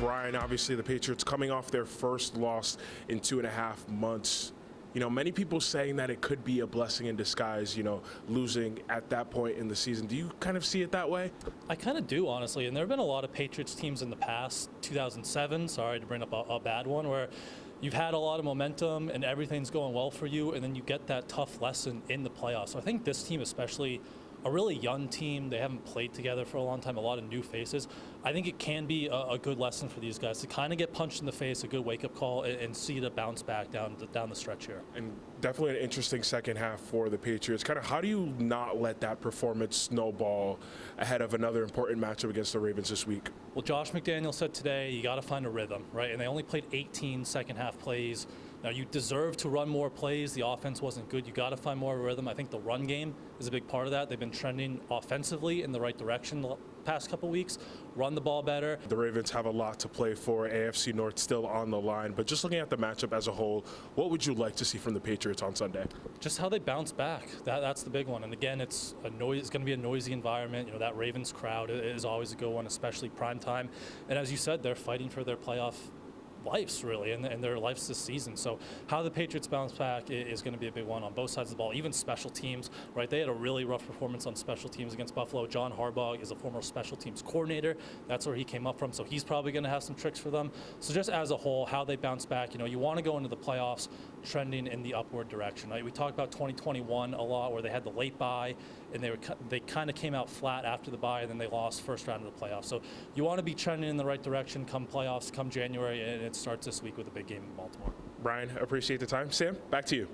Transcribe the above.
Brian, obviously the Patriots coming off their first loss in 2.5 months. Many people saying that it could be a blessing in disguise, losing at that point in the season. Do you kind of see it that way? I kind of do, honestly. And there have been a lot of Patriots teams in the past, 2007, sorry to bring up a bad one, where you've had a lot of momentum and everything's going well for you, and then you get that tough lesson in the playoffs. So I think this team, especially a really young team, they haven't played together for a long time, a lot of new faces. I think it can be a good lesson for these guys to kind of get punched in the face, a good wake-up call, and see the bounce back down the stretch here. And definitely an interesting second half for the Patriots. Kind of how do you not let that performance snowball ahead of another important matchup against the Ravens this week? Well, Josh McDaniels said today you got to find a rhythm, right? And they only played 18 second half plays. Now, you deserve to run more plays. The offense wasn't good. You got to find more rhythm. I think the run game is a big part of that. They've been trending offensively in the right direction the past couple weeks. Run the ball better. The Ravens have a lot to play for. AFC North still on the line. But just looking at the matchup as a whole, what would you like to see from the Patriots on Sunday? Just how they bounce back. That's the big one. And again, it's going to be a noisy environment. That Ravens crowd is always a good one, especially prime time. And as you said, they're fighting for their playoff lives, really, and their lives this season. So how the Patriots bounce back is going to be a big one on both sides of the ball, even special teams, right? They had a really rough performance on special teams against Buffalo. John Harbaugh is a former special teams coordinator. That's where he came up from, so he's probably going to have some tricks for them. So just as a whole, how they bounce back, you want to go into the playoffs trending in the upward direction, right? We talked about 2021 a lot, where they had the late bye, and they kind of came out flat after the bye, and then they lost first round of the playoffs. So you want to be trending in the right direction come playoffs, come January, and it starts this week with a big game in Baltimore. Brian, appreciate the time. Sam, back to you.